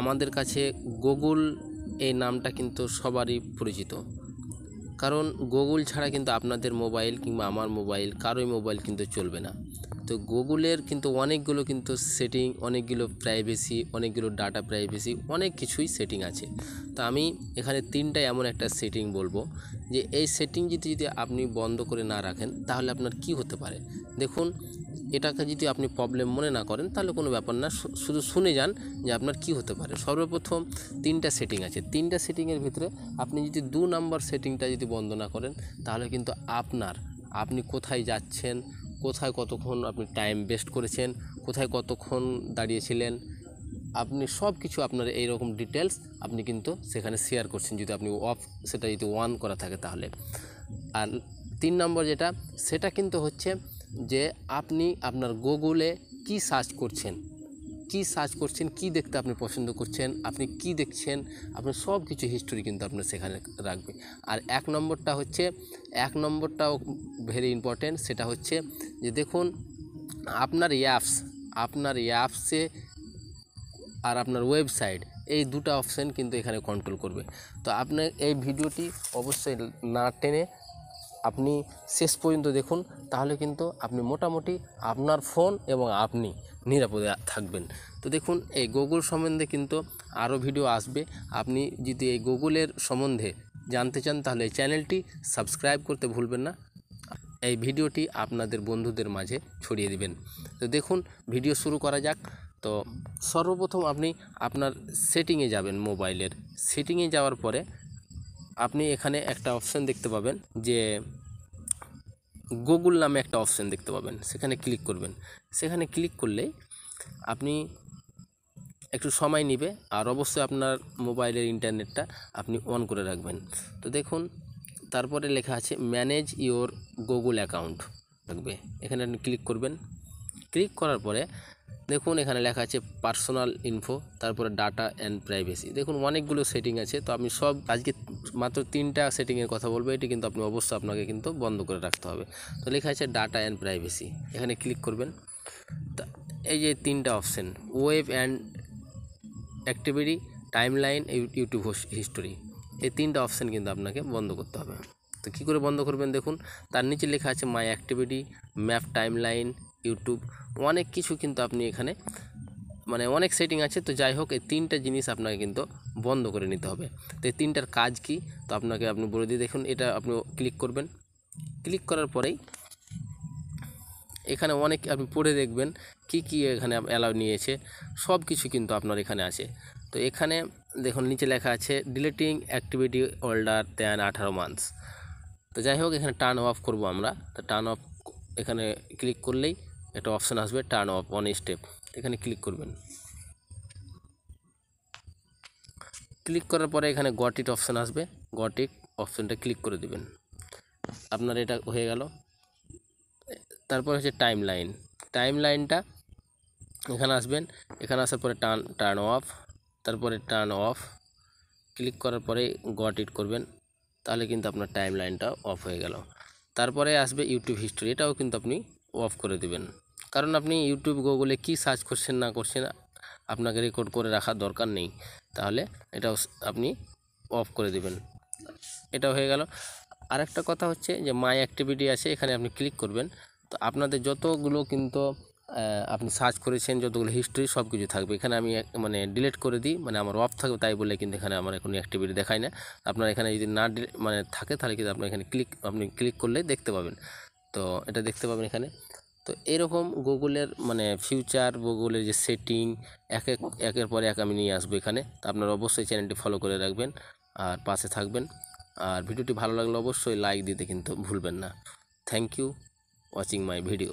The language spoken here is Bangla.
আমাদের কাছে গুগল এই নামটা কিন্তু সবারই পরিচিত, কারণ গুগল ছাড়া কিন্তু আপনাদের মোবাইল কিংবা আমার মোবাইল কারোই মোবাইল কিন্তু চলবে না। তো গুগলের কিন্তু অনেকগুলো কিন্তু সেটিং, অনেকগুলো প্রাইভেসি, অনেকগুলো ডাটা প্রাইভেসি, অনেক কিছুই সেটিং আছে। তো আমি এখানে তিনটা এমন একটা সেটিং বলবো যে এই সেটিং যদি আপনি বন্ধ করে না রাখেন তাহলে আপনার কি হতে পারে। দেখুন, এটাকে যদি আপনি প্রবলেম মনে না করেন তাহলে কোনো ব্যাপার না, শুধু শুনে যান যে আপনার কি হতে পারে। সর্বপ্রথম তিনটা সেটিং আছে, তিনটা সেটিংয়ের ভিতরে আপনি যদি 2 নম্বর সেটিংটা যদি বন্ধ না করেন তাহলে কিন্তু আপনি কোথায় যাচ্ছেন, কোথায় কতক্ষণ আপনি টাইম ওয়েস্ট করেছেন, কোথায় কতক্ষণ দাঁড়িয়েছিলেন, আপনি সব কিছু আপনার এইরকম ডিটেলস আপনি কিন্তু সেখানে শেয়ার করছেন যদি আপনি সেটা যদি অন করা থাকে তাহলে। আর 3 নম্বর যেটা, সেটা কিন্তু হচ্ছে যে আপনি আপনার গুগলে কি সার্চ করছেন, কি দেখতে আপনি পছন্দ করছেন, আপনি কি দেখছেন, আপনার সব কিছু হিস্টোরি কিন্তু আপনার সেখানে রাখবে। আর 1 নম্বরটাও ভেরি ইম্পর্টেন্ট, সেটা হচ্ছে যে দেখুন আপনার অ্যাপসে আর আপনার ওয়েবসাইট, এই দুটো অপশান কিন্তু এখানে কন্ট্রোল করবে। তো আপনার এই ভিডিওটি অবশ্যই না টেনে আপনি শেষ পর্যন্ত দেখুন, তাহলে কিন্তু আপনি মোটামুটি আপনার ফোন এবং আপনি নিরাপদে থাকবেন। তো দেখুন, এই গুগল সম্বন্ধে কিন্তু আরও ভিডিও আসবে। আপনি যদি এই গুগলের সম্বন্ধে জানতে চান তাহলে এই চ্যানেলটি সাবস্ক্রাইব করতে ভুলবেন না, এই ভিডিওটি আপনাদের বন্ধুদের মাঝে ছড়িয়ে দিবেন। তো দেখুন, ভিডিও শুরু করা যাক। তো সর্বপ্রথম আপনি আপনার সেটিংয়ে যাবেন, মোবাইলের সেটিংয়ে যাওয়ার পরে আপনি এখানে একটা অপশান দেখতে পাবেন যে গুগল নামে একটা অপশান দেখতে পাবেন, সেখানে ক্লিক করবেন। সেখানে ক্লিক করলেই আপনি একটু সময় নেবে, আর অবশ্যই আপনার মোবাইলের ইন্টারনেটটা আপনি অন করে রাখবেন। তো দেখুন, তারপরে লেখা আছে ম্যানেজ ইওর গুগল অ্যাকাউন্ট থাকবে, এখানে আপনি ক্লিক করবেন। ক্লিক করার পরে দেখুন এখানে লেখা আছে পার্সোনাল ইনফো, তারপরে ডাটা অ্যান্ড প্রাইভেসি। দেখুন অনেকগুলো সেটিং আছে, তো আমি আজকে মাত্র 3টা সেটিংয়ের কথা বলবো, এটি কিন্তু আপনি অবশ্যই আপনাকে কিন্তু বন্ধ করে রাখতে হবে। তো লেখা আছে ডাটা অ্যান্ড প্রাইভেসি, এখানে ক্লিক করবেন। তা এই যে 3টা option, web and activity, timeline, YouTube history, এই 3টা অপশান কিন্তু আপনাকে বন্ধ করতে হবে। তো কী করে বন্ধ করবেন, দেখুন তার নিচে লেখা আছে মাই অ্যাক্টিভিটি, ম্যাপ, টাইমলাইন, ইউটিউব, অনেক কিছু কিন্তু আপনি এখানে অনেক সেটিং আছে। তো যাই হোক, এই 3টা জিনিস আপনাকে কিন্তু বন্ধ করে নিতে হবে। তো এই 3টার কাজ কি, তো আপনি বলে দিই। দেখুন, এটা আপনি ক্লিক করবেন। ক্লিক করার পরেই এখানে আপনি পড়ে দেখবেন কি এখানে অ্যালাউ নিয়েছে, সব কিছু কিন্তু আপনার এখানে আছে। তো এখানে দেখুন নিচে লেখা আছে deleting activity older than 18 months. তো যাই হোক, এখানে টার্ন অফ করব আমরা। তো টার্ন অফ এখানে ক্লিক করলেই একটা অপশান আসবে টার্ন অফ অন স্টেপ, এখানে ক্লিক করবেন। ক্লিক করার পরে এখানে গট ইট অপশান আসবে, গট ইট অপশানটা ক্লিক করে দিবেন, আপনার এটা হয়ে গেল। তারপর হচ্ছে টাইমলাইনটা এখানে আসবেন। এখানে আসার পরে টার্ন অফ, তারপরে টার্ন অফ, ক্লিক করার পরে গট ইট করবেন, তাহলে কিন্তু আপনার টাইমলাইনটা অফ হয়ে গেল। তারপরে আসবে ইউটিউব হিস্টোরি, এটাও কিন্তু আপনি অফ করে দিবেন, কারণ আপনি ইউটিউব গুগলে কি সার্চ করছেন না করছেন আপনাকে রেকর্ড করে রাখার দরকার নেই, তাহলে এটাও আপনি অফ করে দিবেন। এটাও হয়ে গেল। আরেকটা কথা হচ্ছে যে মাই অ্যাক্টিভিটি আছে, এখানে আপনি ক্লিক করবেন। তো আপনাদের যতগুলো কিন্তু আপনি সার্চ করেছেন, যতগুলো হিস্ট্রি সব কিছু থাকবে এখানে। আমি ডিলিট করে দিই, আমার অফ থাকবে তাই বলে কিন্তু এখানে আমার কোনো অ্যাক্টিভিটি দেখায় না। আপনার এখানে যদি না থাকে তাহলে কিন্তু আপনার এখানে ক্লিক করলে দেখতে পাবেন। তো এটা দেখতে পাবেন এখানে। তো এরকম গুগলের ফিউচার, গুগলের যে সেটিং একের পর এক আমি নিয়ে আসবো এখানে। তো আপনারা অবশ্যই চ্যানেলটি ফলো করে রাখবেন আর পাশে থাকবেন। আর ভিডিওটি ভালো লাগলে অবশ্যই লাইক দিতে কিন্তু ভুলবেন না। Thank you watching my video.